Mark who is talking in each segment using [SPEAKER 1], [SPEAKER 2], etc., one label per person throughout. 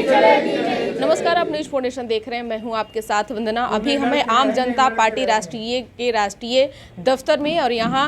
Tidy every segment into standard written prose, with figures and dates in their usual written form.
[SPEAKER 1] नमस्कार, आप news foundation देख रहे हैं। मैं हूं आपके साथ वंदना। अभी हमें आम जनता पार्टी राष्ट्रीय दफ्तर में और यहां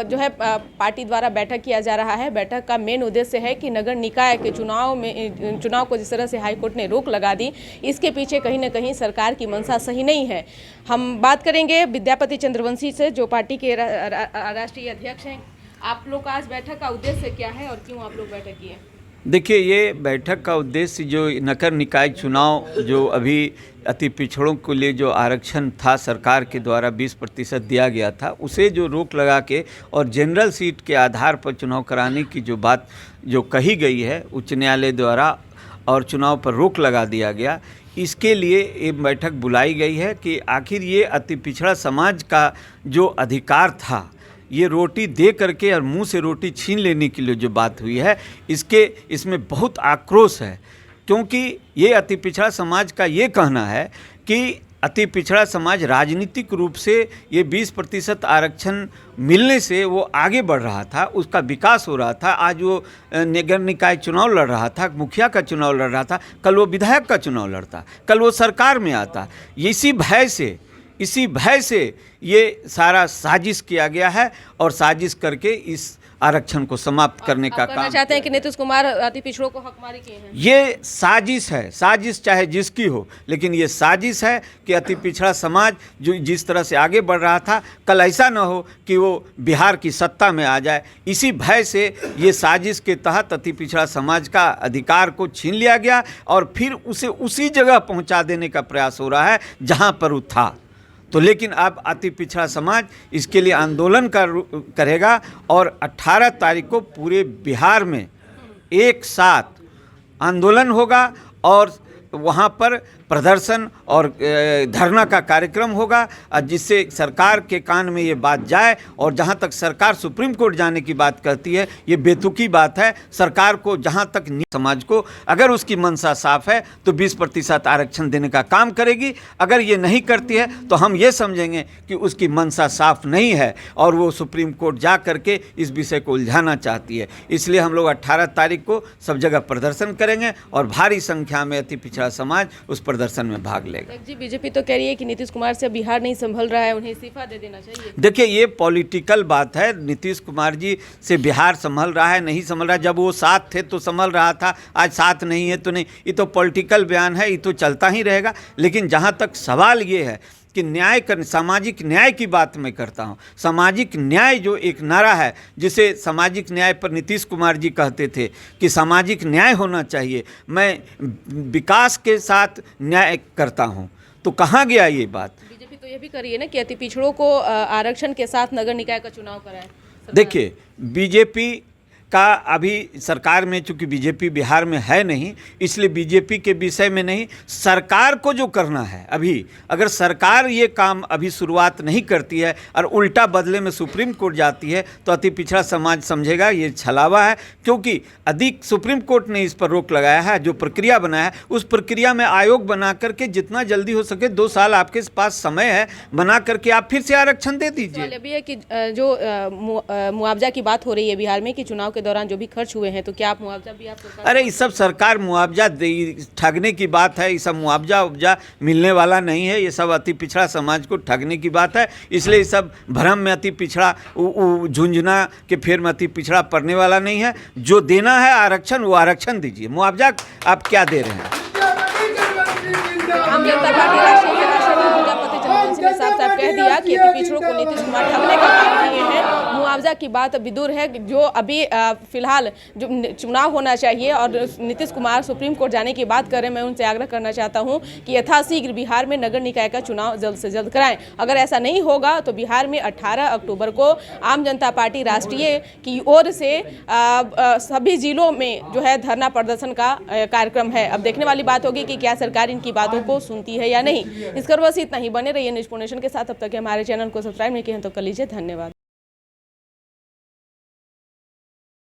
[SPEAKER 1] जो है पार्टी द्वारा बैठक किया जा रहा है। बैठक का मेन उद्देश्य है कि नगर निकाय के चुनाव को जिस तरह से हाईकोर्ट ने रोक लगा दी, इसके पीछे कहीं ना कहीं सरकार की मंशा सही नहीं है। हम बात करेंगे विद्यापति चंद्रवंशी से, जो पार्टी के राष्ट्रीय अध्यक्ष हैं। आप लोग का आज बैठक का उद्देश्य क्या है और क्यों आप लोग बैठक किए?
[SPEAKER 2] देखिए, ये बैठक का उद्देश्य जो नगर निकाय चुनाव जो अभी अति पिछड़ों के लिए जो आरक्षण था सरकार के द्वारा 20% दिया गया था, उसे जो रोक लगा के और जनरल सीट के आधार पर चुनाव कराने की जो बात जो कही गई है उच्च न्यायालय द्वारा और चुनाव पर रोक लगा दिया गया, इसके लिए ये बैठक बुलाई गई है कि आखिर ये अति पिछड़ा समाज का जो अधिकार था, ये रोटी दे करके और मुंह से रोटी छीन लेने के लिए जो बात हुई है, इसमें बहुत आक्रोश है। क्योंकि ये अति पिछड़ा समाज का ये कहना है कि अति पिछड़ा समाज राजनीतिक रूप से ये 20% आरक्षण मिलने से वो आगे बढ़ रहा था, उसका विकास हो रहा था। आज वो नगर निकाय चुनाव लड़ रहा था, मुखिया का चुनाव लड़ रहा था, कल वो विधायक का चुनाव लड़ता, कल वो सरकार में आता। इसी भय से ये सारा साजिश किया गया है और साजिश करके इस आरक्षण को समाप्त करने का काम
[SPEAKER 1] चाहते हैं कि नीतीश कुमार अति पिछड़ों को हकमारी किए हैं।
[SPEAKER 2] ये साजिश है, साजिश चाहे जिसकी हो, लेकिन ये साजिश है कि अति पिछड़ा समाज जो जिस तरह से आगे बढ़ रहा था, कल ऐसा न हो कि वो बिहार की सत्ता में आ जाए। इसी भय से ये साजिश के तहत अति पिछड़ा समाज का अधिकार को छीन लिया गया और फिर उसे उसी जगह पहुंचा देने का प्रयास हो रहा है जहां पर वो था। तो लेकिन अब अति पिछड़ा समाज इसके लिए आंदोलन करेगा और 18 तारीख को पूरे बिहार में एक साथ आंदोलन होगा और वहाँ पर प्रदर्शन और धरना का कार्यक्रम होगा, जिससे सरकार के कान में ये बात जाए। और जहाँ तक सरकार सुप्रीम कोर्ट जाने की बात कहती है, ये बेतुकी बात है। सरकार को जहाँ तक समाज को अगर उसकी मंशा साफ है तो 20% आरक्षण देने का काम करेगी। अगर ये नहीं करती है तो हम ये समझेंगे कि उसकी मंशा साफ नहीं है और वो सुप्रीम कोर्ट जा करके इस विषय को उलझाना चाहती है। इसलिए हम लोग 18 तारीख को सब जगह प्रदर्शन करेंगे और भारी संख्या में अति पिछड़ा समाज उस प्रदर्शन में भाग लेगा।
[SPEAKER 1] जी, बीजेपी तो कह रही है कि नीतीश कुमार से बिहार नहीं संभल रहा है, उन्हें इस्तीफा दे देना चाहिए।
[SPEAKER 2] देखिए, ये पॉलिटिकल बात है। नीतीश कुमार जी से बिहार संभल रहा है, नहीं संभल रहा है। जब वो साथ थे तो संभल रहा था, आज साथ नहीं है तो नहीं। ये तो पॉलिटिकल बयान है, ये तो चलता ही रहेगा। लेकिन जहाँ तक सवाल ये है कि सामाजिक न्याय की बात मैं करता हूँ। सामाजिक न्याय जो एक नारा है, जिसे सामाजिक न्याय पर नीतीश कुमार जी कहते थे कि सामाजिक न्याय होना चाहिए, मैं विकास के साथ न्याय करता हूँ, तो कहाँ गया ये बात?
[SPEAKER 1] बीजेपी तो ये भी करी है ना कि अति पिछड़ों को आरक्षण के साथ नगर निकाय का चुनाव कराए।
[SPEAKER 2] देखिए, बीजेपी का अभी सरकार में, चूंकि बीजेपी बिहार में है नहीं, इसलिए बीजेपी के विषय में नहीं, सरकार को जो करना है अभी, अगर सरकार ये काम अभी शुरुआत नहीं करती है और उल्टा बदले में सुप्रीम कोर्ट जाती है तो अति पिछड़ा समाज समझेगा ये छलावा है। क्योंकि अधिक सुप्रीम कोर्ट ने इस पर रोक लगाया है, जो प्रक्रिया बनाया है उस प्रक्रिया में आयोग बना करके जितना जल्दी हो सके, 2 साल आपके पास समय है, बना करके आप फिर से आरक्षण दे दीजिए।
[SPEAKER 1] अभी है कि जो मुआवजा की बात हो रही है बिहार में कि चुनाव के दौरान जो भी खर्च हुए हैं, तो क्या आप मुआवजा भी आप?
[SPEAKER 2] अरे ये सब सरकार मुआवजा ठगने की बात है। ये सब मुआवजा मिलने वाला नहीं है। ये सब अति पिछड़ा समाज को ठगने की बात है। इसलिए सब भ्रम में अति पिछड़ा झुंझुना के फेर में अति पिछड़ा पड़ने वाला नहीं है। जो देना है आरक्षण, वो आरक्षण दीजिए। मुआवजा आप क्या दे रहे हैं?
[SPEAKER 1] आम जनता पार्टी राष्ट्रीय विद्यापति चंद्रवंशी ने साफ कह दिया कि अति पिछड़ों को नीतीश कुमार ठगने का काम किए हैं। मुआवजा की बात विदुर है, जो अभी फिलहाल जो चुनाव होना चाहिए और नीतीश कुमार सुप्रीम कोर्ट जाने की बात कर रहे हैं। मैं उनसे आग्रह करना चाहता हूं कि यथाशीघ्र बिहार में नगर निकाय का चुनाव जल्द से जल्द कराएं। अगर ऐसा नहीं होगा तो बिहार में 18 अक्टूबर को आम जनता पार्टी राष्ट्रीय की ओर से सभी जिलों में जो है धरना प्रदर्शन का कार्यक्रम है। अब देखने वाली बात होगी कि क्या सरकार इनकी बातों को सुनती है या नहीं। इस पर बस इतना ही। बने रहिए न्यूज फाउंडेशन के साथ। अब तक हमारे चैनल को सब्सक्राइब नहीं किए हैं तो कर लीजिए। धन्यवाद।